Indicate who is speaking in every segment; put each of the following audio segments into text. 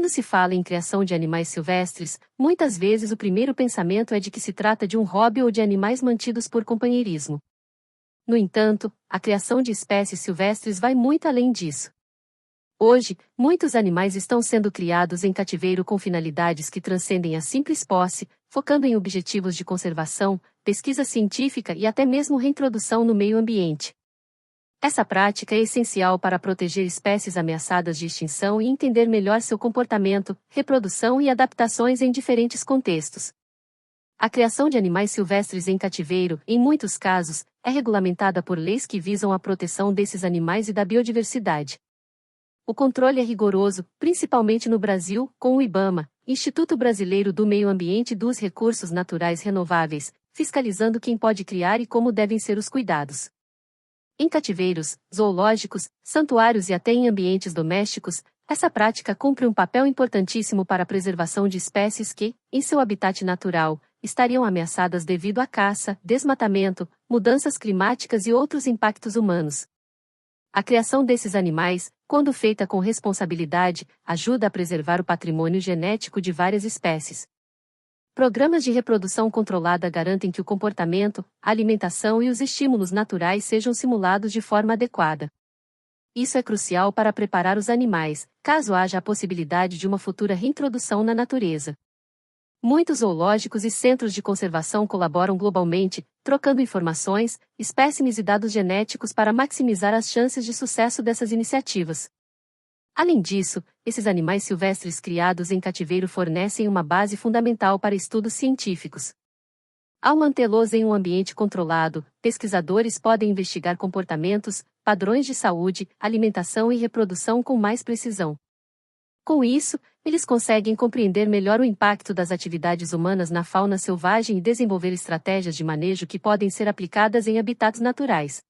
Speaker 1: Quando se fala em criação de animais silvestres, muitas vezes o primeiro pensamento é de que se trata de um hobby ou de animais mantidos por companheirismo. No entanto, a criação de espécies silvestres vai muito além disso. Hoje, muitos animais estão sendo criados em cativeiro com finalidades que transcendem a simples posse, focando em objetivos de conservação, pesquisa científica e até mesmo reintrodução no meio ambiente. Essa prática é essencial para proteger espécies ameaçadas de extinção e entender melhor seu comportamento, reprodução e adaptações em diferentes contextos. A criação de animais silvestres em cativeiro, em muitos casos, é regulamentada por leis que visam a proteção desses animais e da biodiversidade. O controle é rigoroso, principalmente no Brasil, com o IBAMA, Instituto Brasileiro do Meio Ambiente e dos Recursos Naturais Renováveis, fiscalizando quem pode criar e como devem ser os cuidados. Em cativeiros, zoológicos, santuários e até em ambientes domésticos, essa prática cumpre um papel importantíssimo para a preservação de espécies que, em seu habitat natural, estariam ameaçadas devido à caça, desmatamento, mudanças climáticas e outros impactos humanos. A criação desses animais, quando feita com responsabilidade, ajuda a preservar o patrimônio genético de várias espécies. Programas de reprodução controlada garantem que o comportamento, a alimentação e os estímulos naturais sejam simulados de forma adequada. Isso é crucial para preparar os animais, caso haja a possibilidade de uma futura reintrodução na natureza. Muitos zoológicos e centros de conservação colaboram globalmente, trocando informações, espécimes e dados genéticos para maximizar as chances de sucesso dessas iniciativas. Além disso, esses animais silvestres criados em cativeiro fornecem uma base fundamental para estudos científicos. Ao mantê-los em um ambiente controlado, pesquisadores podem investigar comportamentos, padrões de saúde, alimentação e reprodução com mais precisão. Com isso, eles conseguem compreender melhor o impacto das atividades humanas na fauna selvagem e desenvolver estratégias de manejo que podem ser aplicadas em habitats naturais.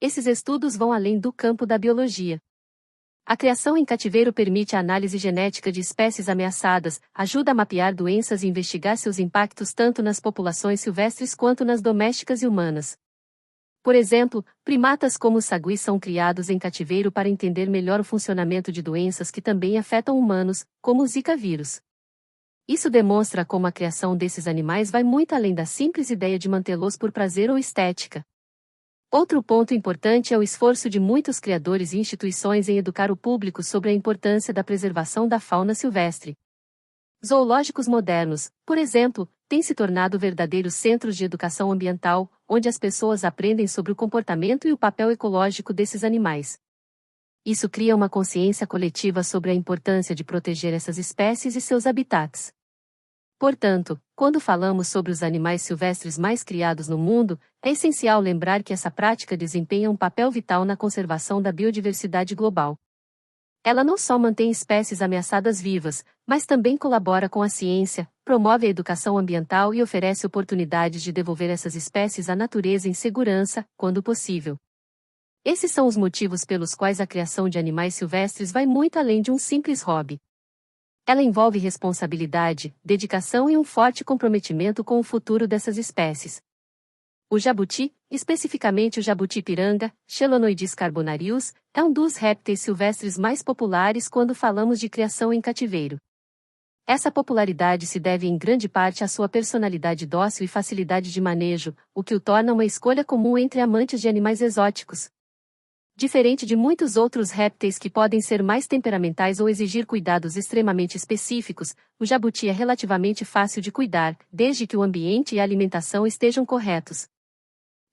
Speaker 1: Esses estudos vão além do campo da biologia. A criação em cativeiro permite a análise genética de espécies ameaçadas, ajuda a mapear doenças e investigar seus impactos tanto nas populações silvestres quanto nas domésticas e humanas. Por exemplo, primatas como os saguis são criados em cativeiro para entender melhor o funcionamento de doenças que também afetam humanos, como o Zika vírus. Isso demonstra como a criação desses animais vai muito além da simples ideia de mantê-los por prazer ou estética. Outro ponto importante é o esforço de muitos criadores e instituições em educar o público sobre a importância da preservação da fauna silvestre. Zoológicos modernos, por exemplo, têm se tornado verdadeiros centros de educação ambiental, onde as pessoas aprendem sobre o comportamento e o papel ecológico desses animais. Isso cria uma consciência coletiva sobre a importância de proteger essas espécies e seus habitats. Portanto, quando falamos sobre os animais silvestres mais criados no mundo, é essencial lembrar que essa prática desempenha um papel vital na conservação da biodiversidade global. Ela não só mantém espécies ameaçadas vivas, mas também colabora com a ciência, promove a educação ambiental e oferece oportunidades de devolver essas espécies à natureza em segurança, quando possível. Esses são os motivos pelos quais a criação de animais silvestres vai muito além de um simples hobby. Ela envolve responsabilidade, dedicação e um forte comprometimento com o futuro dessas espécies. O jabuti, especificamente o jabuti-piranga, Chelonoidis carbonarius, é um dos répteis silvestres mais populares quando falamos de criação em cativeiro. Essa popularidade se deve em grande parte à sua personalidade dócil e facilidade de manejo, o que o torna uma escolha comum entre amantes de animais exóticos. Diferente de muitos outros répteis que podem ser mais temperamentais ou exigir cuidados extremamente específicos, o jabuti é relativamente fácil de cuidar, desde que o ambiente e a alimentação estejam corretos.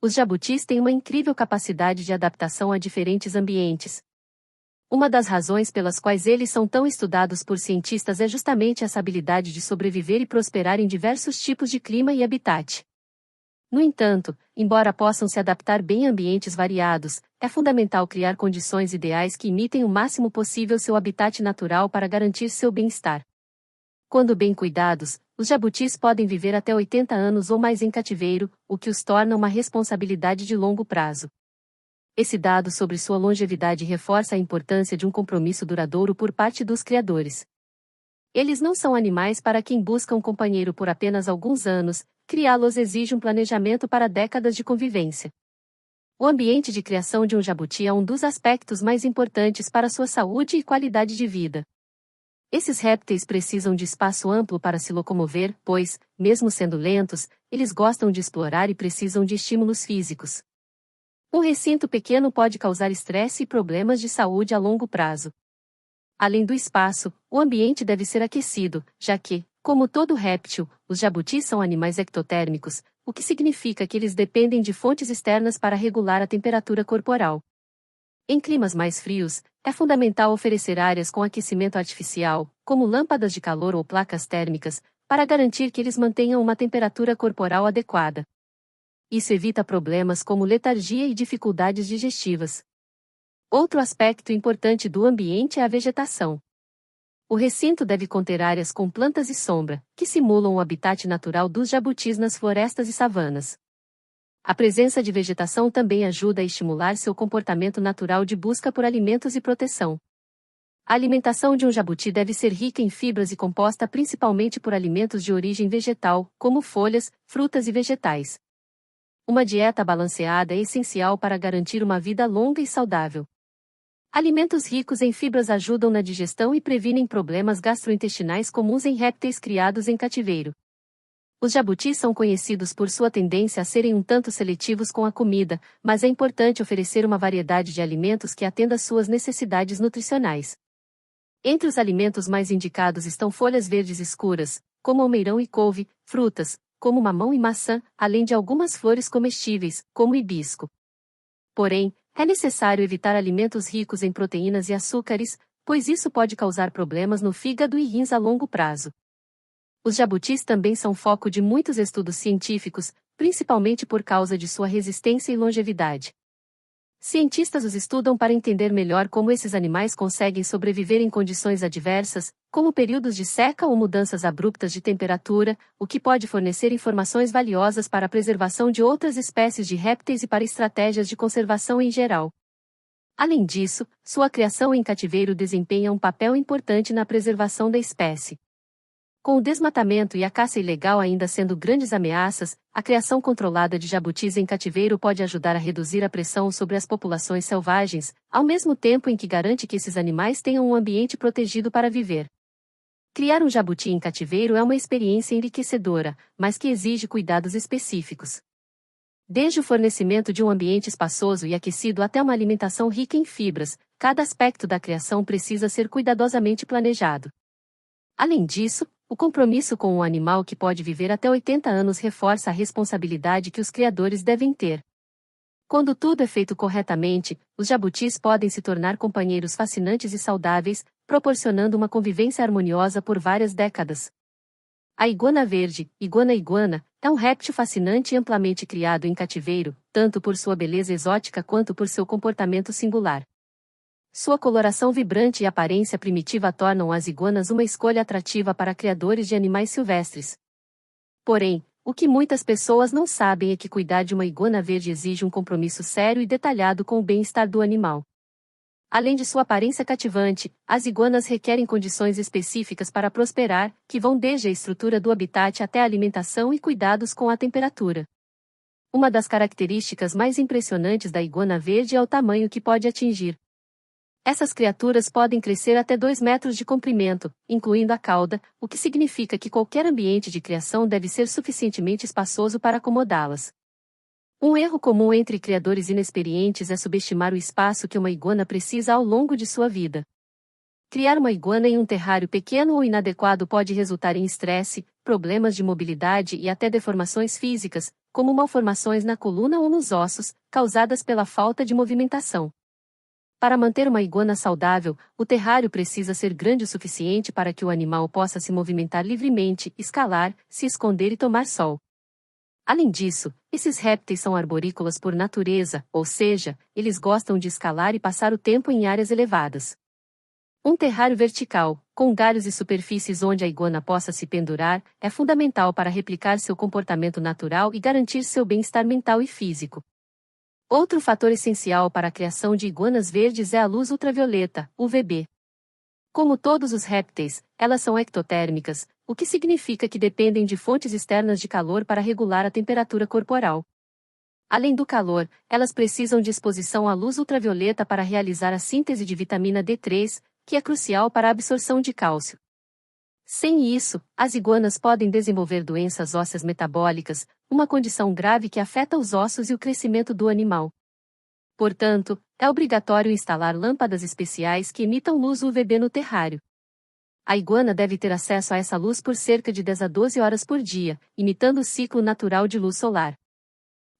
Speaker 1: Os jabutis têm uma incrível capacidade de adaptação a diferentes ambientes. Uma das razões pelas quais eles são tão estudados por cientistas é justamente essa habilidade de sobreviver e prosperar em diversos tipos de clima e habitat. No entanto, embora possam se adaptar bem a ambientes variados, é fundamental criar condições ideais que imitem o máximo possível seu habitat natural para garantir seu bem-estar. Quando bem cuidados, os jabutis podem viver até 80 anos ou mais em cativeiro, o que os torna uma responsabilidade de longo prazo. Esse dado sobre sua longevidade reforça a importância de um compromisso duradouro por parte dos criadores. Eles não são animais para quem busca um companheiro por apenas alguns anos, criá-los exige um planejamento para décadas de convivência. O ambiente de criação de um jabuti é um dos aspectos mais importantes para sua saúde e qualidade de vida. Esses répteis precisam de espaço amplo para se locomover, pois, mesmo sendo lentos, eles gostam de explorar e precisam de estímulos físicos. Um recinto pequeno pode causar estresse e problemas de saúde a longo prazo. Além do espaço, o ambiente deve ser aquecido, já que, como todo réptil, os jabutis são animais ectotérmicos, o que significa que eles dependem de fontes externas para regular a temperatura corporal. Em climas mais frios, é fundamental oferecer áreas com aquecimento artificial, como lâmpadas de calor ou placas térmicas, para garantir que eles mantenham uma temperatura corporal adequada. Isso evita problemas como letargia e dificuldades digestivas. Outro aspecto importante do ambiente é a vegetação. O recinto deve conter áreas com plantas e sombra, que simulam o habitat natural dos jabutis nas florestas e savanas. A presença de vegetação também ajuda a estimular seu comportamento natural de busca por alimentos e proteção. A alimentação de um jabuti deve ser rica em fibras e composta principalmente por alimentos de origem vegetal, como folhas, frutas e vegetais. Uma dieta balanceada é essencial para garantir uma vida longa e saudável. Alimentos ricos em fibras ajudam na digestão e previnem problemas gastrointestinais comuns em répteis criados em cativeiro. Os jabutis são conhecidos por sua tendência a serem um tanto seletivos com a comida, mas é importante oferecer uma variedade de alimentos que atenda às suas necessidades nutricionais. Entre os alimentos mais indicados estão folhas verdes escuras, como almeirão e couve, frutas, como mamão e maçã, além de algumas flores comestíveis, como hibisco. Porém, é necessário evitar alimentos ricos em proteínas e açúcares, pois isso pode causar problemas no fígado e rins a longo prazo. Os jabutis também são foco de muitos estudos científicos, principalmente por causa de sua resistência e longevidade. Cientistas os estudam para entender melhor como esses animais conseguem sobreviver em condições adversas, como períodos de seca ou mudanças abruptas de temperatura, o que pode fornecer informações valiosas para a preservação de outras espécies de répteis e para estratégias de conservação em geral. Além disso, sua criação em cativeiro desempenha um papel importante na preservação da espécie. Com o desmatamento e a caça ilegal ainda sendo grandes ameaças, a criação controlada de jabutis em cativeiro pode ajudar a reduzir a pressão sobre as populações selvagens, ao mesmo tempo em que garante que esses animais tenham um ambiente protegido para viver. Criar um jabuti em cativeiro é uma experiência enriquecedora, mas que exige cuidados específicos. Desde o fornecimento de um ambiente espaçoso e aquecido até uma alimentação rica em fibras, cada aspecto da criação precisa ser cuidadosamente planejado. Além disso, o compromisso com um animal que pode viver até 80 anos reforça a responsabilidade que os criadores devem ter. Quando tudo é feito corretamente, os jabutis podem se tornar companheiros fascinantes e saudáveis, proporcionando uma convivência harmoniosa por várias décadas. A iguana verde, iguana iguana, é um réptil fascinante e amplamente criado em cativeiro, tanto por sua beleza exótica quanto por seu comportamento singular. Sua coloração vibrante e aparência primitiva tornam as iguanas uma escolha atrativa para criadores de animais silvestres. Porém, o que muitas pessoas não sabem é que cuidar de uma iguana verde exige um compromisso sério e detalhado com o bem-estar do animal. Além de sua aparência cativante, as iguanas requerem condições específicas para prosperar, que vão desde a estrutura do habitat até a alimentação e cuidados com a temperatura. Uma das características mais impressionantes da iguana verde é o tamanho que pode atingir. Essas criaturas podem crescer até 2 metros de comprimento, incluindo a cauda, o que significa que qualquer ambiente de criação deve ser suficientemente espaçoso para acomodá-las. Um erro comum entre criadores inexperientes é subestimar o espaço que uma iguana precisa ao longo de sua vida. Criar uma iguana em um terrário pequeno ou inadequado pode resultar em estresse, problemas de mobilidade e até deformações físicas, como malformações na coluna ou nos ossos, causadas pela falta de movimentação. Para manter uma iguana saudável, o terrário precisa ser grande o suficiente para que o animal possa se movimentar livremente, escalar, se esconder e tomar sol. Além disso, esses répteis são arborícolas por natureza, ou seja, eles gostam de escalar e passar o tempo em áreas elevadas. Um terrário vertical, com galhos e superfícies onde a iguana possa se pendurar, é fundamental para replicar seu comportamento natural e garantir seu bem-estar mental e físico. Outro fator essencial para a criação de iguanas verdes é a luz ultravioleta, UVB. Como todos os répteis, elas são ectotérmicas, o que significa que dependem de fontes externas de calor para regular a temperatura corporal. Além do calor, elas precisam de exposição à luz ultravioleta para realizar a síntese de vitamina D3, que é crucial para a absorção de cálcio. Sem isso, as iguanas podem desenvolver doenças ósseas metabólicas, uma condição grave que afeta os ossos e o crescimento do animal. Portanto, é obrigatório instalar lâmpadas especiais que emitam luz UVB no terrário. A iguana deve ter acesso a essa luz por cerca de 10 a 12 horas por dia, imitando o ciclo natural de luz solar.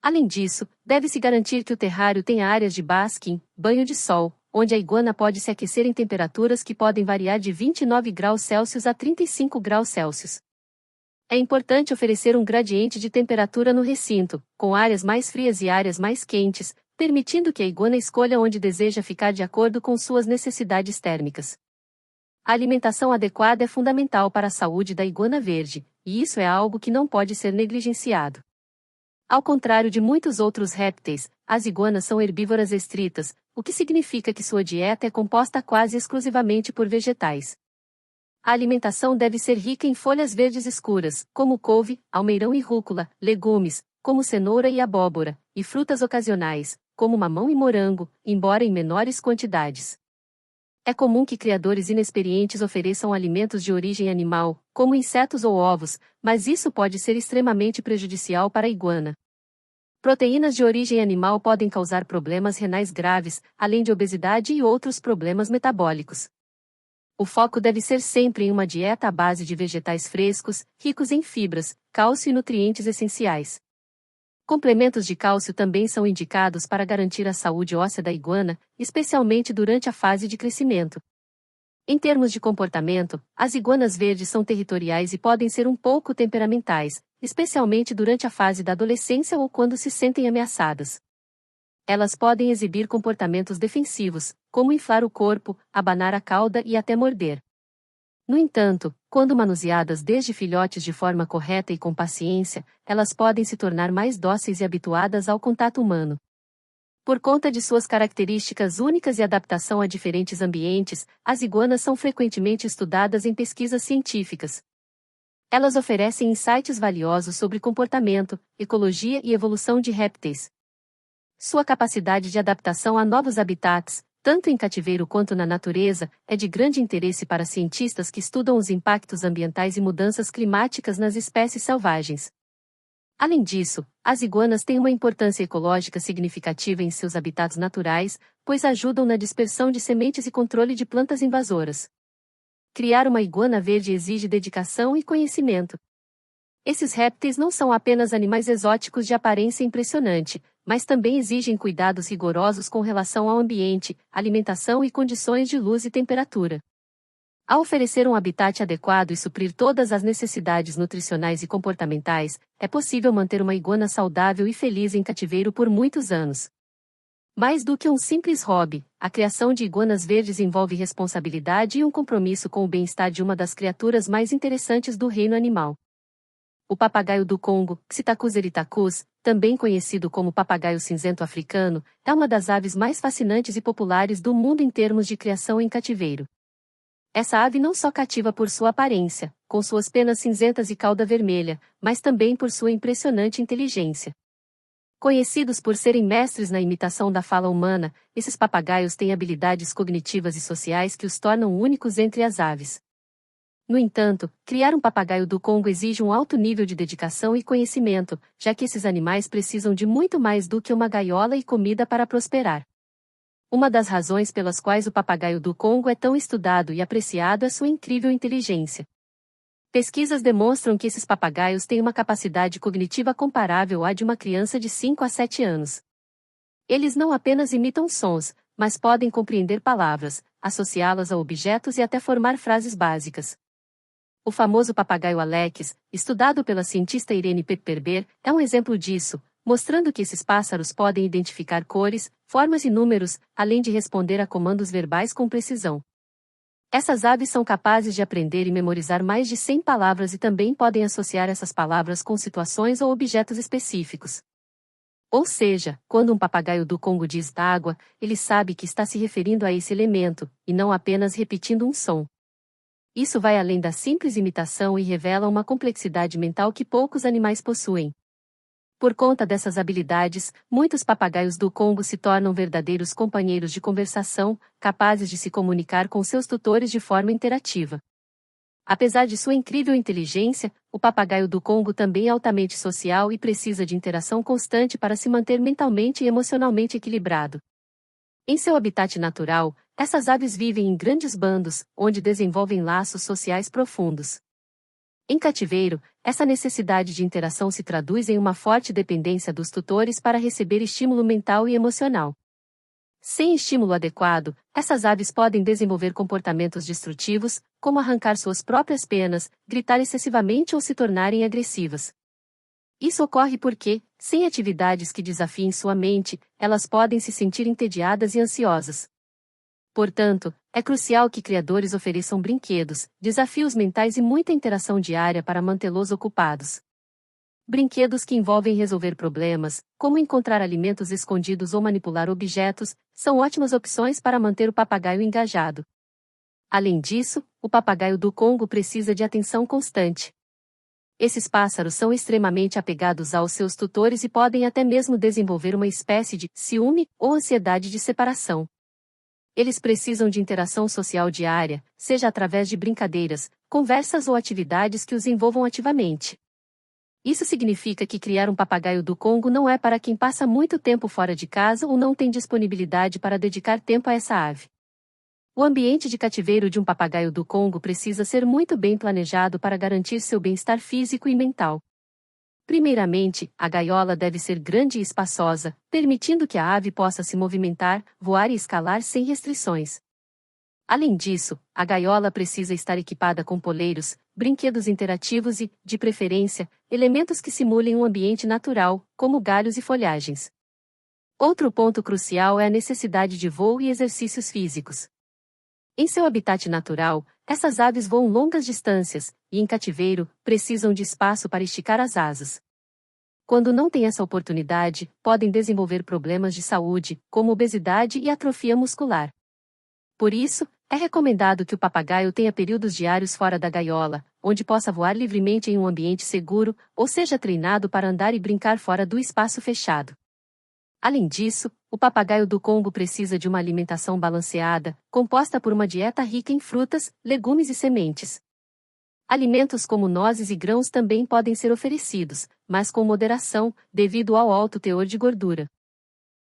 Speaker 1: Além disso, deve-se garantir que o terrário tenha áreas de basking, banho de sol, onde a iguana pode se aquecer em temperaturas que podem variar de 29 graus Celsius a 35 graus Celsius. É importante oferecer um gradiente de temperatura no recinto, com áreas mais frias e áreas mais quentes, permitindo que a iguana escolha onde deseja ficar de acordo com suas necessidades térmicas. A alimentação adequada é fundamental para a saúde da iguana verde, e isso é algo que não pode ser negligenciado. Ao contrário de muitos outros répteis, as iguanas são herbívoras estritas, o que significa que sua dieta é composta quase exclusivamente por vegetais. A alimentação deve ser rica em folhas verdes escuras, como couve, almeirão e rúcula, legumes, como cenoura e abóbora, e frutas ocasionais, como mamão e morango, embora em menores quantidades. É comum que criadores inexperientes ofereçam alimentos de origem animal, como insetos ou ovos, mas isso pode ser extremamente prejudicial para a iguana. Proteínas de origem animal podem causar problemas renais graves, além de obesidade e outros problemas metabólicos. O foco deve ser sempre em uma dieta à base de vegetais frescos, ricos em fibras, cálcio e nutrientes essenciais. Complementos de cálcio também são indicados para garantir a saúde óssea da iguana, especialmente durante a fase de crescimento. Em termos de comportamento, as iguanas verdes são territoriais e podem ser um pouco temperamentais, especialmente durante a fase da adolescência ou quando se sentem ameaçadas. Elas podem exibir comportamentos defensivos, como inflar o corpo, abanar a cauda e até morder. No entanto, quando manuseadas desde filhotes de forma correta e com paciência, elas podem se tornar mais dóceis e habituadas ao contato humano. Por conta de suas características únicas e adaptação a diferentes ambientes, as iguanas são frequentemente estudadas em pesquisas científicas. Elas oferecem insights valiosos sobre comportamento, ecologia e evolução de répteis. Sua capacidade de adaptação a novos habitats, tanto em cativeiro quanto na natureza, é de grande interesse para cientistas que estudam os impactos ambientais e mudanças climáticas nas espécies selvagens. Além disso, as iguanas têm uma importância ecológica significativa em seus habitats naturais, pois ajudam na dispersão de sementes e controle de plantas invasoras. Criar uma iguana verde exige dedicação e conhecimento. Esses répteis não são apenas animais exóticos de aparência impressionante, mas também exigem cuidados rigorosos com relação ao ambiente, alimentação e condições de luz e temperatura. Ao oferecer um habitat adequado e suprir todas as necessidades nutricionais e comportamentais, é possível manter uma iguana saudável e feliz em cativeiro por muitos anos. Mais do que um simples hobby, a criação de iguanas verdes envolve responsabilidade e um compromisso com o bem-estar de uma das criaturas mais interessantes do reino animal. O papagaio do Congo, Psittacus erythacus, também conhecido como papagaio cinzento africano, é uma das aves mais fascinantes e populares do mundo em termos de criação em cativeiro. Essa ave não só cativa por sua aparência, com suas penas cinzentas e cauda vermelha, mas também por sua impressionante inteligência. Conhecidos por serem mestres na imitação da fala humana, esses papagaios têm habilidades cognitivas e sociais que os tornam únicos entre as aves. No entanto, criar um papagaio do Congo exige um alto nível de dedicação e conhecimento, já que esses animais precisam de muito mais do que uma gaiola e comida para prosperar. Uma das razões pelas quais o papagaio do Congo é tão estudado e apreciado é sua incrível inteligência. Pesquisas demonstram que esses papagaios têm uma capacidade cognitiva comparável à de uma criança de 5 a 7 anos. Eles não apenas imitam sons, mas podem compreender palavras, associá-las a objetos e até formar frases básicas. O famoso papagaio Alex, estudado pela cientista Irene Pepperber, é um exemplo disso, mostrando que esses pássaros podem identificar cores, formas e números, além de responder a comandos verbais com precisão. Essas aves são capazes de aprender e memorizar mais de 100 palavras e também podem associar essas palavras com situações ou objetos específicos. Ou seja, quando um papagaio do Congo diz água, ele sabe que está se referindo a esse elemento, e não apenas repetindo um som. Isso vai além da simples imitação e revela uma complexidade mental que poucos animais possuem. Por conta dessas habilidades, muitos papagaios do Congo se tornam verdadeiros companheiros de conversação, capazes de se comunicar com seus tutores de forma interativa. Apesar de sua incrível inteligência, o papagaio do Congo também é altamente social e precisa de interação constante para se manter mentalmente e emocionalmente equilibrado. Em seu habitat natural, essas aves vivem em grandes bandos, onde desenvolvem laços sociais profundos. Em cativeiro, essa necessidade de interação se traduz em uma forte dependência dos tutores para receber estímulo mental e emocional. Sem estímulo adequado, essas aves podem desenvolver comportamentos destrutivos, como arrancar suas próprias penas, gritar excessivamente ou se tornarem agressivas. Isso ocorre porque, sem atividades que desafiem sua mente, elas podem se sentir entediadas e ansiosas. Portanto, é crucial que criadores ofereçam brinquedos, desafios mentais e muita interação diária para mantê-los ocupados. Brinquedos que envolvem resolver problemas, como encontrar alimentos escondidos ou manipular objetos, são ótimas opções para manter o papagaio engajado. Além disso, o papagaio do Congo precisa de atenção constante. Esses pássaros são extremamente apegados aos seus tutores e podem até mesmo desenvolver uma espécie de ciúme ou ansiedade de separação. Eles precisam de interação social diária, seja através de brincadeiras, conversas ou atividades que os envolvam ativamente. Isso significa que criar um papagaio do Congo não é para quem passa muito tempo fora de casa ou não tem disponibilidade para dedicar tempo a essa ave. O ambiente de cativeiro de um papagaio do Congo precisa ser muito bem planejado para garantir seu bem-estar físico e mental. Primeiramente, a gaiola deve ser grande e espaçosa, permitindo que a ave possa se movimentar, voar e escalar sem restrições. Além disso, a gaiola precisa estar equipada com poleiros, brinquedos interativos e, de preferência, elementos que simulem um ambiente natural, como galhos e folhagens. Outro ponto crucial é a necessidade de voo e exercícios físicos. Em seu habitat natural, essas aves voam longas distâncias, e em cativeiro, precisam de espaço para esticar as asas. Quando não têm essa oportunidade, podem desenvolver problemas de saúde, como obesidade e atrofia muscular. Por isso, é recomendado que o papagaio tenha períodos diários fora da gaiola, onde possa voar livremente em um ambiente seguro, ou seja treinado para andar e brincar fora do espaço fechado. Além disso, o papagaio do Congo precisa de uma alimentação balanceada, composta por uma dieta rica em frutas, legumes e sementes. Alimentos como nozes e grãos também podem ser oferecidos, mas com moderação, devido ao alto teor de gordura.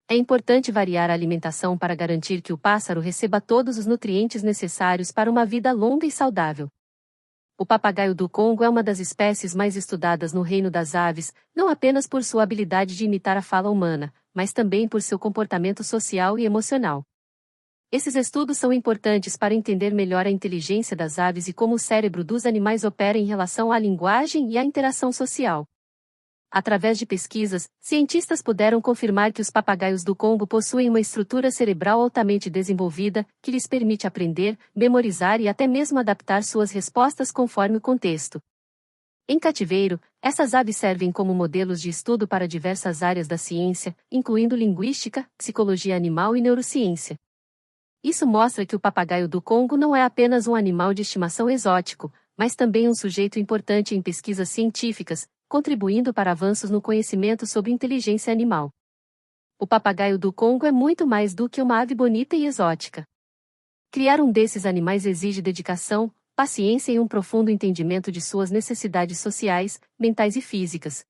Speaker 1: É importante variar a alimentação para garantir que o pássaro receba todos os nutrientes necessários para uma vida longa e saudável. O papagaio do Congo é uma das espécies mais estudadas no reino das aves, não apenas por sua habilidade de imitar a fala humana, mas também por seu comportamento social e emocional. Esses estudos são importantes para entender melhor a inteligência das aves e como o cérebro dos animais opera em relação à linguagem e à interação social. Através de pesquisas, cientistas puderam confirmar que os papagaios do Congo possuem uma estrutura cerebral altamente desenvolvida, que lhes permite aprender, memorizar e até mesmo adaptar suas respostas conforme o contexto. Em cativeiro, essas aves servem como modelos de estudo para diversas áreas da ciência, incluindo linguística, psicologia animal e neurociência. Isso mostra que o papagaio do Congo não é apenas um animal de estimação exótico, mas também um sujeito importante em pesquisas científicas, contribuindo para avanços no conhecimento sobre inteligência animal. O papagaio do Congo é muito mais do que uma ave bonita e exótica. Criar um desses animais exige dedicação, paciência e um profundo entendimento de suas necessidades sociais, mentais e físicas.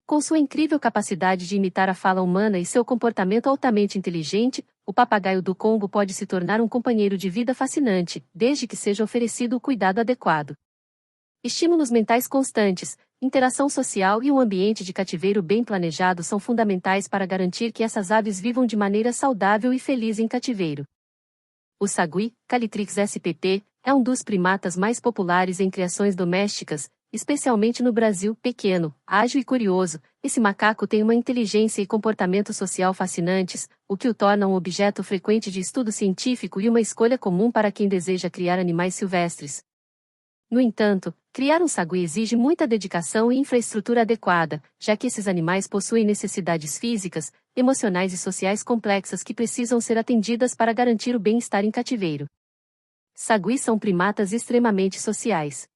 Speaker 1: Com sua incrível capacidade de imitar a fala humana e seu comportamento altamente inteligente, o papagaio do Congo pode se tornar um companheiro de vida fascinante, desde que seja oferecido o cuidado adequado. Estímulos mentais constantes, interação social e um ambiente de cativeiro bem planejado são fundamentais para garantir que essas aves vivam de maneira saudável e feliz em cativeiro. O sagui, Calitrix spp, é um dos primatas mais populares em criações domésticas, especialmente no Brasil. Pequeno, ágil e curioso, esse macaco tem uma inteligência e comportamento social fascinantes, o que o torna um objeto frequente de estudo científico e uma escolha comum para quem deseja criar animais silvestres. No entanto, criar um sagui exige muita dedicação e infraestrutura adequada, já que esses animais possuem necessidades físicas, emocionais e sociais complexas que precisam ser atendidas para garantir o bem-estar em cativeiro. Saguis são primatas extremamente sociais.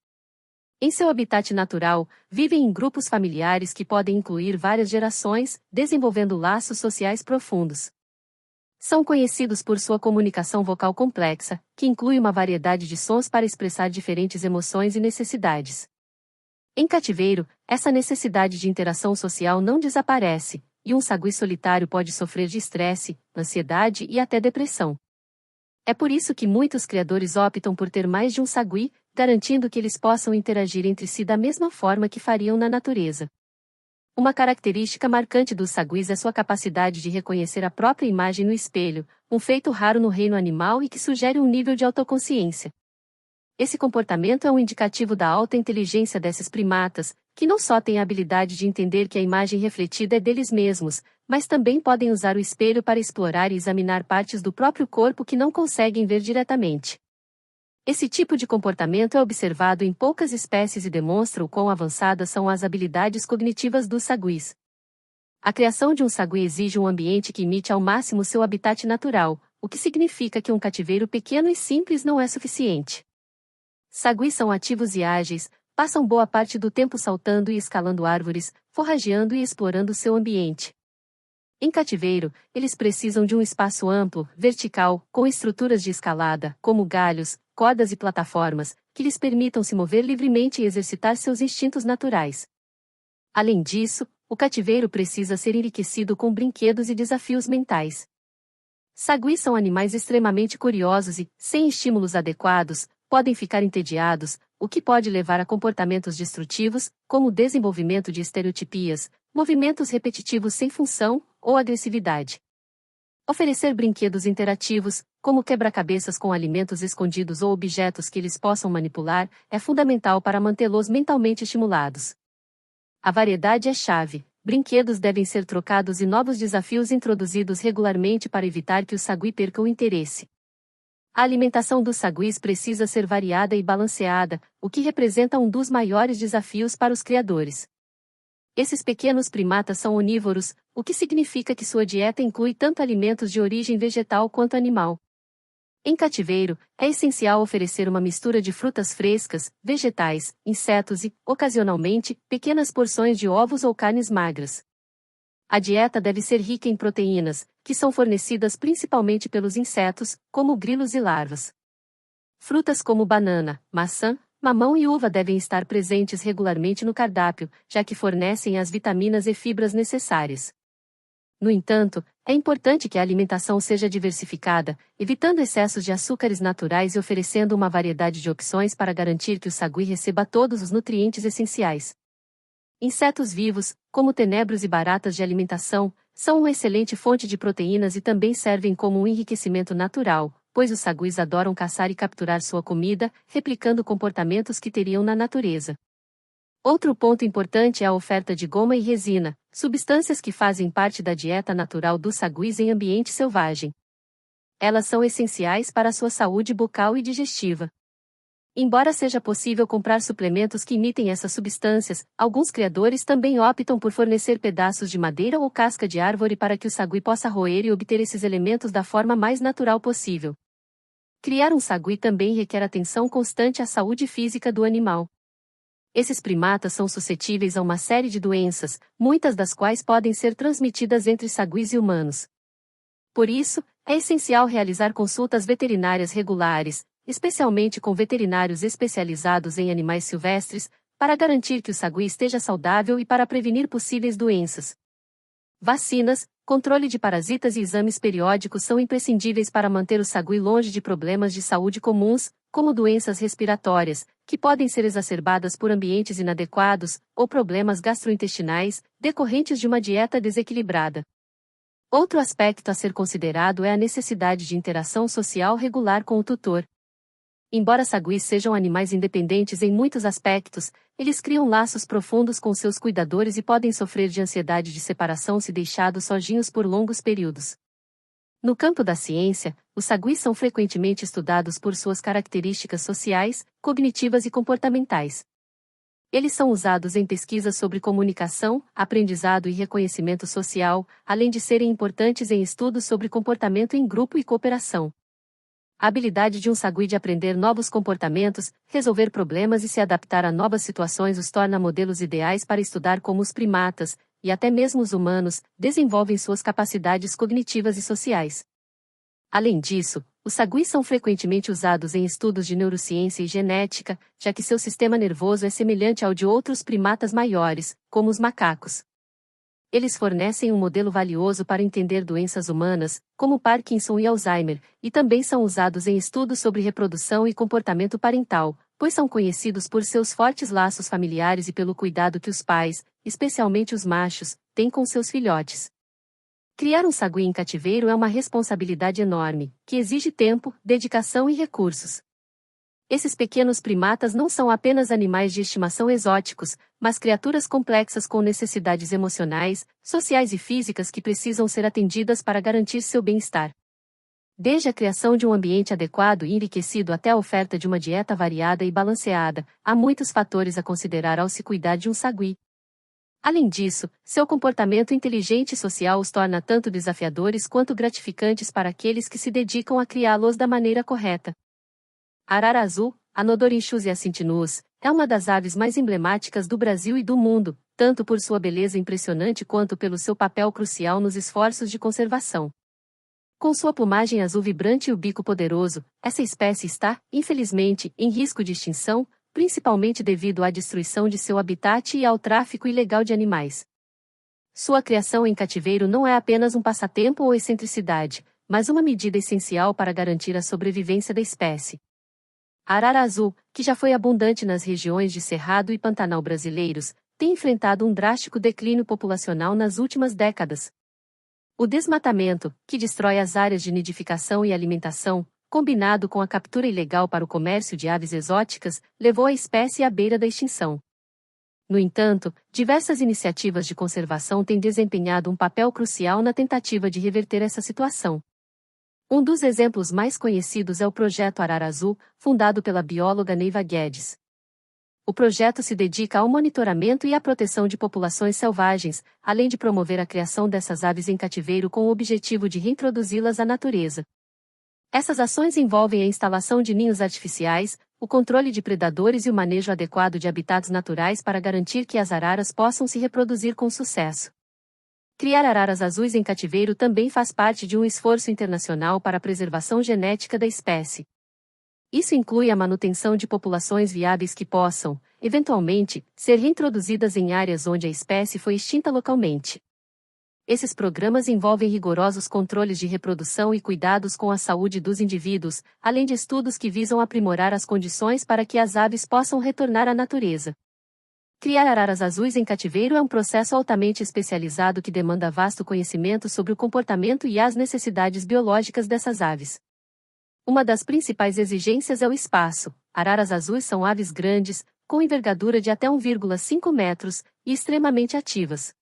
Speaker 1: Em seu habitat natural, vivem em grupos familiares que podem incluir várias gerações, desenvolvendo laços sociais profundos. São conhecidos por sua comunicação vocal complexa, que inclui uma variedade de sons para expressar diferentes emoções e necessidades. Em cativeiro, essa necessidade de interação social não desaparece, e um sagui solitário pode sofrer de estresse, ansiedade e até depressão. É por isso que muitos criadores optam por ter mais de um sagui, garantindo que eles possam interagir entre si da mesma forma que fariam na natureza. Uma característica marcante dos saguis é sua capacidade de reconhecer a própria imagem no espelho, um feito raro no reino animal e que sugere um nível de autoconsciência. Esse comportamento é um indicativo da alta inteligência desses primatas, que não só têm a habilidade de entender que a imagem refletida é deles mesmos, mas também podem usar o espelho para explorar e examinar partes do próprio corpo que não conseguem ver diretamente. Esse tipo de comportamento é observado em poucas espécies e demonstra o quão avançadas são as habilidades cognitivas dos saguis. A criação de um sagui exige um ambiente que imite ao máximo seu habitat natural, o que significa que um cativeiro pequeno e simples não é suficiente. Saguis são ativos e ágeis, passam boa parte do tempo saltando e escalando árvores, forrageando e explorando seu ambiente. Em cativeiro, eles precisam de um espaço amplo, vertical, com estruturas de escalada, como galhos, cordas e plataformas, que lhes permitam se mover livremente e exercitar seus instintos naturais. Além disso, o cativeiro precisa ser enriquecido com brinquedos e desafios mentais. Saguis são animais extremamente curiosos e, sem estímulos adequados, podem ficar entediados, o que pode levar a comportamentos destrutivos, como o desenvolvimento de estereotipias, movimentos repetitivos sem função, ou agressividade. Oferecer brinquedos interativos, como quebra-cabeças com alimentos escondidos ou objetos que eles possam manipular, é fundamental para mantê-los mentalmente estimulados. A variedade é chave. Brinquedos devem ser trocados e novos desafios introduzidos regularmente para evitar que o sagui perca o interesse. A alimentação dos saguis precisa ser variada e balanceada, o que representa um dos maiores desafios para os criadores. Esses pequenos primatas são onívoros, o que significa que sua dieta inclui tanto alimentos de origem vegetal quanto animal. Em cativeiro, é essencial oferecer uma mistura de frutas frescas, vegetais, insetos e, ocasionalmente, pequenas porções de ovos ou carnes magras. A dieta deve ser rica em proteínas, que são fornecidas principalmente pelos insetos, como grilos e larvas. Frutas como banana, maçã, mamão e uva devem estar presentes regularmente no cardápio, já que fornecem as vitaminas e fibras necessárias. No entanto, é importante que a alimentação seja diversificada, evitando excessos de açúcares naturais e oferecendo uma variedade de opções para garantir que o sagui receba todos os nutrientes essenciais. Insetos vivos, como tenebros e baratas de alimentação, são uma excelente fonte de proteínas e também servem como um enriquecimento natural, pois os saguis adoram caçar e capturar sua comida, replicando comportamentos que teriam na natureza. Outro ponto importante é a oferta de goma e resina, substâncias que fazem parte da dieta natural dos saguis em ambiente selvagem. Elas são essenciais para a sua saúde bucal e digestiva. Embora seja possível comprar suplementos que imitem essas substâncias, alguns criadores também optam por fornecer pedaços de madeira ou casca de árvore para que o sagui possa roer e obter esses elementos da forma mais natural possível. Criar um sagui também requer atenção constante à saúde física do animal. Esses primatas são suscetíveis a uma série de doenças, muitas das quais podem ser transmitidas entre saguis e humanos. Por isso, é essencial realizar consultas veterinárias regulares, especialmente com veterinários especializados em animais silvestres, para garantir que o sagui esteja saudável e para prevenir possíveis doenças. Vacinas, controle de parasitas e exames periódicos são imprescindíveis para manter o sagui longe de problemas de saúde comuns, como doenças respiratórias, que podem ser exacerbadas por ambientes inadequados, ou problemas gastrointestinais, decorrentes de uma dieta desequilibrada. Outro aspecto a ser considerado é a necessidade de interação social regular com o tutor. Embora saguis sejam animais independentes em muitos aspectos, eles criam laços profundos com seus cuidadores e podem sofrer de ansiedade de separação se deixados sozinhos por longos períodos. No campo da ciência, os saguis são frequentemente estudados por suas características sociais, cognitivas e comportamentais. Eles são usados em pesquisas sobre comunicação, aprendizado e reconhecimento social, além de serem importantes em estudos sobre comportamento em grupo e cooperação. A habilidade de um sagui de aprender novos comportamentos, resolver problemas e se adaptar a novas situações os torna modelos ideais para estudar como os primatas, e até mesmo os humanos, desenvolvem suas capacidades cognitivas e sociais. Além disso, os saguis são frequentemente usados em estudos de neurociência e genética, já que seu sistema nervoso é semelhante ao de outros primatas maiores, como os macacos. Eles fornecem um modelo valioso para entender doenças humanas, como Parkinson e Alzheimer, e também são usados em estudos sobre reprodução e comportamento parental, pois são conhecidos por seus fortes laços familiares e pelo cuidado que os pais, especialmente os machos, têm com seus filhotes. Criar um sagui em cativeiro é uma responsabilidade enorme, que exige tempo, dedicação e recursos. Esses pequenos primatas não são apenas animais de estimação exóticos, mas criaturas complexas com necessidades emocionais, sociais e físicas que precisam ser atendidas para garantir seu bem-estar. Desde a criação de um ambiente adequado e enriquecido até a oferta de uma dieta variada e balanceada, há muitos fatores a considerar ao se cuidar de um sagui. Além disso, seu comportamento inteligente e social os torna tanto desafiadores quanto gratificantes para aqueles que se dedicam a criá-los da maneira correta. A arara azul, Anodorhynchus hyacintinus, é uma das aves mais emblemáticas do Brasil e do mundo, tanto por sua beleza impressionante quanto pelo seu papel crucial nos esforços de conservação. Com sua plumagem azul vibrante e o bico poderoso, essa espécie está, infelizmente, em risco de extinção, principalmente devido à destruição de seu habitat e ao tráfico ilegal de animais. Sua criação em cativeiro não é apenas um passatempo ou excentricidade, mas uma medida essencial para garantir a sobrevivência da espécie. A arara azul, que já foi abundante nas regiões de Cerrado e Pantanal brasileiros, tem enfrentado um drástico declínio populacional nas últimas décadas. O desmatamento, que destrói as áreas de nidificação e alimentação, combinado com a captura ilegal para o comércio de aves exóticas, levou a espécie à beira da extinção. No entanto, diversas iniciativas de conservação têm desempenhado um papel crucial na tentativa de reverter essa situação. Um dos exemplos mais conhecidos é o Projeto Arara Azul, fundado pela bióloga Neiva Guedes. O projeto se dedica ao monitoramento e à proteção de populações selvagens, além de promover a criação dessas aves em cativeiro com o objetivo de reintroduzi-las à natureza. Essas ações envolvem a instalação de ninhos artificiais, o controle de predadores e o manejo adequado de habitats naturais para garantir que as araras possam se reproduzir com sucesso. Criar araras azuis em cativeiro também faz parte de um esforço internacional para a preservação genética da espécie. Isso inclui a manutenção de populações viáveis que possam, eventualmente, ser reintroduzidas em áreas onde a espécie foi extinta localmente. Esses programas envolvem rigorosos controles de reprodução e cuidados com a saúde dos indivíduos, além de estudos que visam aprimorar as condições para que as aves possam retornar à natureza. Criar araras azuis em cativeiro é um processo altamente especializado que demanda vasto conhecimento sobre o comportamento e as necessidades biológicas dessas aves. Uma das principais exigências é o espaço. Araras azuis são aves grandes, com envergadura de até 1,5 metros, e extremamente ativas.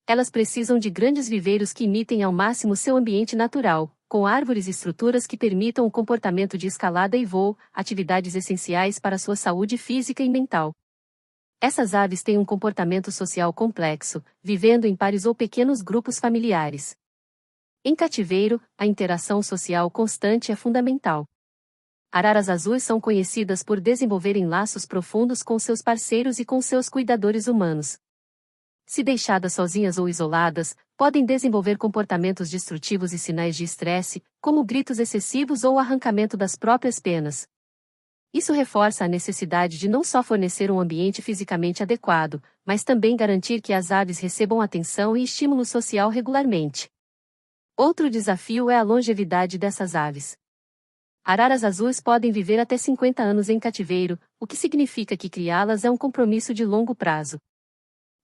Speaker 1: Elas precisam de grandes viveiros que imitem ao máximo seu ambiente natural, com árvores e estruturas que permitam o comportamento de escalada e voo, atividades essenciais para sua saúde física e mental. Essas aves têm um comportamento social complexo, vivendo em pares ou pequenos grupos familiares. Em cativeiro, a interação social constante é fundamental. Araras azuis são conhecidas por desenvolverem laços profundos com seus parceiros e com seus cuidadores humanos. Se deixadas sozinhas ou isoladas, podem desenvolver comportamentos destrutivos e sinais de estresse, como gritos excessivos ou o arrancamento das próprias penas. Isso reforça a necessidade de não só fornecer um ambiente fisicamente adequado, mas também garantir que as aves recebam atenção e estímulo social regularmente. Outro desafio é a longevidade dessas aves. Araras azuis podem viver até 50 anos em cativeiro, o que significa que criá-las é um compromisso de longo prazo.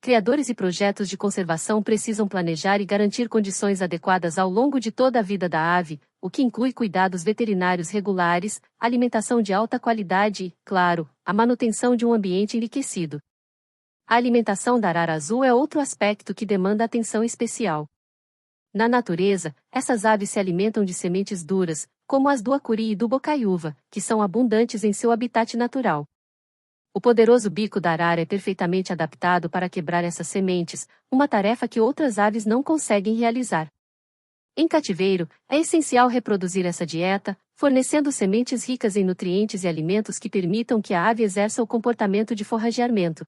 Speaker 1: Criadores e projetos de conservação precisam planejar e garantir condições adequadas ao longo de toda a vida da ave, o que inclui cuidados veterinários regulares, alimentação de alta qualidade e, claro, a manutenção de um ambiente enriquecido. A alimentação da arara azul é outro aspecto que demanda atenção especial. Na natureza, essas aves se alimentam de sementes duras, como as do acuri e do bocaiúva, que são abundantes em seu habitat natural. O poderoso bico da arara é perfeitamente adaptado para quebrar essas sementes, uma tarefa que outras aves não conseguem realizar. Em cativeiro, é essencial reproduzir essa dieta, fornecendo sementes ricas em nutrientes e alimentos que permitam que a ave exerça o comportamento de forrageamento.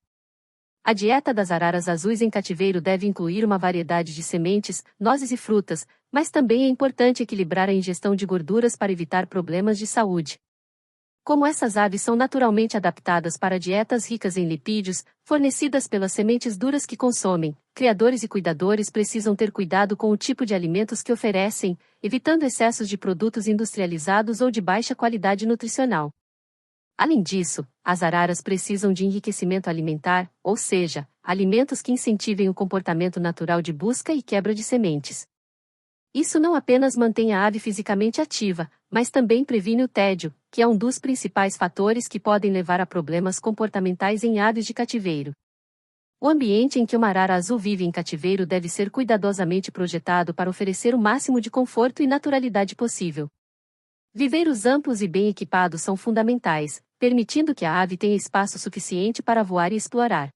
Speaker 1: A dieta das araras azuis em cativeiro deve incluir uma variedade de sementes, nozes e frutas, mas também é importante equilibrar a ingestão de gorduras para evitar problemas de saúde. Como essas aves são naturalmente adaptadas para dietas ricas em lipídios, fornecidas pelas sementes duras que consomem, criadores e cuidadores precisam ter cuidado com o tipo de alimentos que oferecem, evitando excessos de produtos industrializados ou de baixa qualidade nutricional. Além disso, as araras precisam de enriquecimento alimentar, ou seja, alimentos que incentivem o comportamento natural de busca e quebra de sementes. Isso não apenas mantém a ave fisicamente ativa, mas também previne o tédio, que é um dos principais fatores que podem levar a problemas comportamentais em aves de cativeiro. O ambiente em que uma arara azul vive em cativeiro deve ser cuidadosamente projetado para oferecer o máximo de conforto e naturalidade possível. Viveiros amplos e bem equipados são fundamentais, permitindo que a ave tenha espaço suficiente para voar e explorar.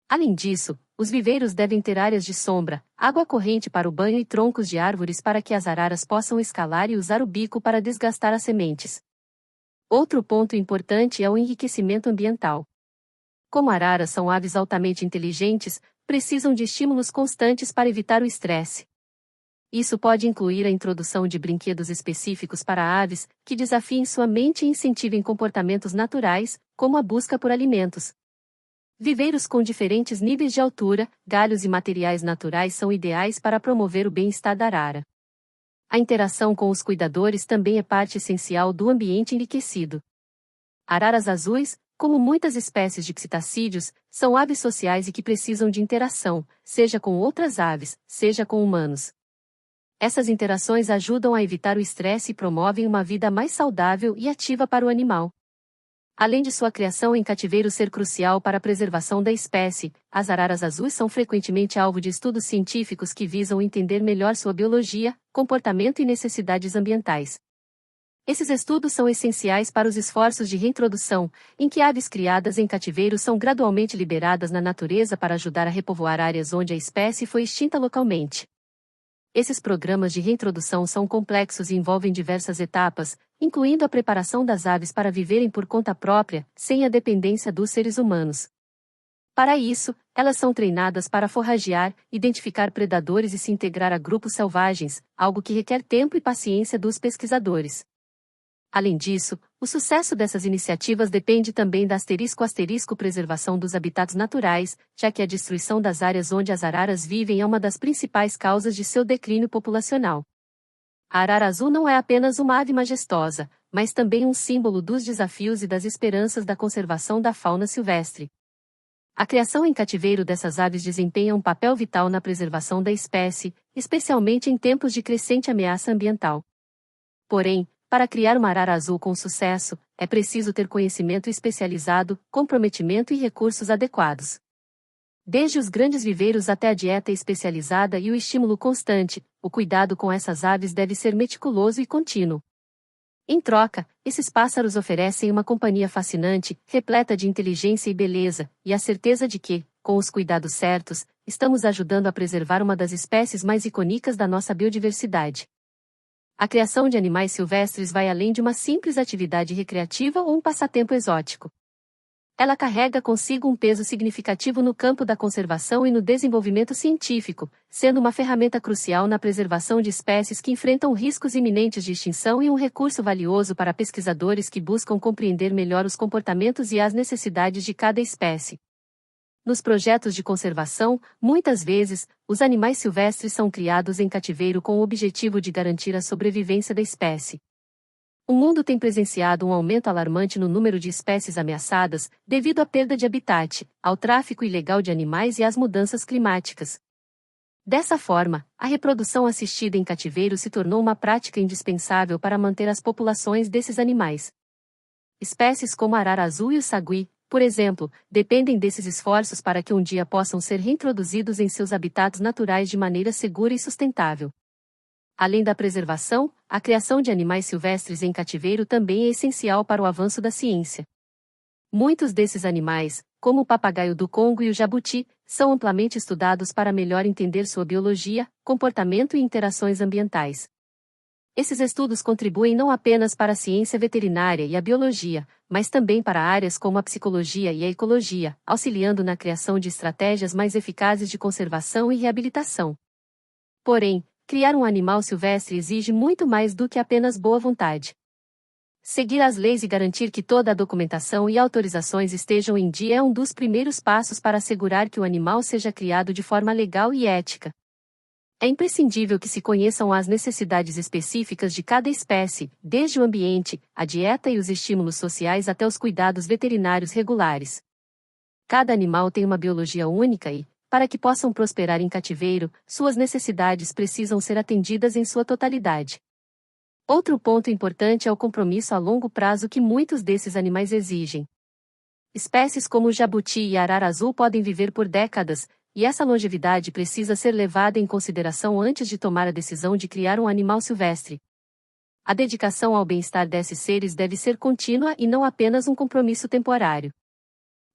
Speaker 1: Além disso, os viveiros devem ter áreas de sombra, água corrente para o banho e troncos de árvores para que as araras possam escalar e usar o bico para desgastar as sementes. Outro ponto importante é o enriquecimento ambiental. Como araras são aves altamente inteligentes, precisam de estímulos constantes para evitar o estresse. Isso pode incluir a introdução de brinquedos específicos para aves, que desafiem sua mente e incentivem comportamentos naturais, como a busca por alimentos. Viveiros com diferentes níveis de altura, galhos e materiais naturais são ideais para promover o bem-estar da arara. A interação com os cuidadores também é parte essencial do ambiente enriquecido. Araras azuis, como muitas espécies de psitacídeos, são aves sociais e que precisam de interação, seja com outras aves, seja com humanos. Essas interações ajudam a evitar o estresse e promovem uma vida mais saudável e ativa para o animal. Além de sua criação em cativeiro ser crucial para a preservação da espécie, as araras azuis são frequentemente alvo de estudos científicos que visam entender melhor sua biologia, comportamento e necessidades ambientais. Esses estudos são essenciais para os esforços de reintrodução, em que aves criadas em cativeiro são gradualmente liberadas na natureza para ajudar a repovoar áreas onde a espécie foi extinta localmente. Esses programas de reintrodução são complexos e envolvem diversas etapas, incluindo a preparação das aves para viverem por conta própria, sem a dependência dos seres humanos. Para isso, elas são treinadas para forragear, identificar predadores e se integrar a grupos selvagens, algo que requer tempo e paciência dos pesquisadores. Além disso, o sucesso dessas iniciativas depende também da preservação dos habitats naturais, já que a destruição das áreas onde as araras vivem é uma das principais causas de seu declínio populacional. A arara azul não é apenas uma ave majestosa, mas também um símbolo dos desafios e das esperanças da conservação da fauna silvestre. A criação em cativeiro dessas aves desempenha um papel vital na preservação da espécie, especialmente em tempos de crescente ameaça ambiental. Porém, para criar uma arara azul com sucesso, é preciso ter conhecimento especializado, comprometimento e recursos adequados. Desde os grandes viveiros até a dieta especializada e o estímulo constante, o cuidado com essas aves deve ser meticuloso e contínuo. Em troca, esses pássaros oferecem uma companhia fascinante, repleta de inteligência e beleza, e a certeza de que, com os cuidados certos, estamos ajudando a preservar uma das espécies mais icônicas da nossa biodiversidade. A criação de animais silvestres vai além de uma simples atividade recreativa ou um passatempo exótico. Ela carrega consigo um peso significativo no campo da conservação e no desenvolvimento científico, sendo uma ferramenta crucial na preservação de espécies que enfrentam riscos iminentes de extinção e um recurso valioso para pesquisadores que buscam compreender melhor os comportamentos e as necessidades de cada espécie. Nos projetos de conservação, muitas vezes, os animais silvestres são criados em cativeiro com o objetivo de garantir a sobrevivência da espécie. O mundo tem presenciado um aumento alarmante no número de espécies ameaçadas, devido à perda de habitat, ao tráfico ilegal de animais e às mudanças climáticas. Dessa forma, a reprodução assistida em cativeiro se tornou uma prática indispensável para manter as populações desses animais. Espécies como a arara azul e o sagui, por exemplo, dependem desses esforços para que um dia possam ser reintroduzidos em seus habitats naturais de maneira segura e sustentável. Além da preservação, a criação de animais silvestres em cativeiro também é essencial para o avanço da ciência. Muitos desses animais, como o papagaio do Congo e o jabuti, são amplamente estudados para melhor entender sua biologia, comportamento e interações ambientais. Esses estudos contribuem não apenas para a ciência veterinária e a biologia, mas também para áreas como a psicologia e a ecologia, auxiliando na criação de estratégias mais eficazes de conservação e reabilitação. Porém, criar um animal silvestre exige muito mais do que apenas boa vontade. Seguir as leis e garantir que toda a documentação e autorizações estejam em dia é um dos primeiros passos para assegurar que o animal seja criado de forma legal e ética. É imprescindível que se conheçam as necessidades específicas de cada espécie, desde o ambiente, a dieta e os estímulos sociais até os cuidados veterinários regulares. Cada animal tem uma biologia única e, para que possam prosperar em cativeiro, suas necessidades precisam ser atendidas em sua totalidade. Outro ponto importante é o compromisso a longo prazo que muitos desses animais exigem. Espécies como o jabuti e a arara azul podem viver por décadas, e essa longevidade precisa ser levada em consideração antes de tomar a decisão de criar um animal silvestre. A dedicação ao bem-estar desses seres deve ser contínua e não apenas um compromisso temporário.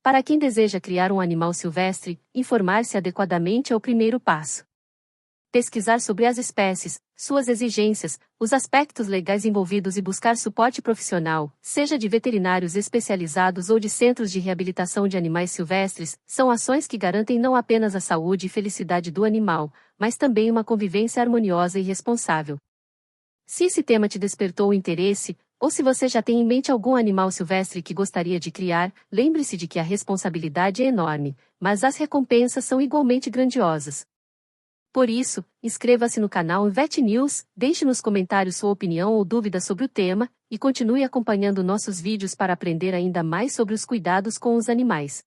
Speaker 1: Para quem deseja criar um animal silvestre, informar-se adequadamente é o primeiro passo. Pesquisar sobre as espécies, suas exigências, os aspectos legais envolvidos e buscar suporte profissional, seja de veterinários especializados ou de centros de reabilitação de animais silvestres, são ações que garantem não apenas a saúde e felicidade do animal, mas também uma convivência harmoniosa e responsável. Se esse tema te despertou o interesse, ou se você já tem em mente algum animal silvestre que gostaria de criar, lembre-se de que a responsabilidade é enorme, mas as recompensas são igualmente grandiosas. Por isso, inscreva-se no canal Vet News, deixe nos comentários sua opinião ou dúvida sobre o tema, e continue acompanhando nossos vídeos para aprender ainda mais sobre os cuidados com os animais.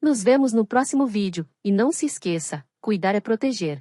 Speaker 1: Nos vemos no próximo vídeo, e não se esqueça, cuidar é proteger.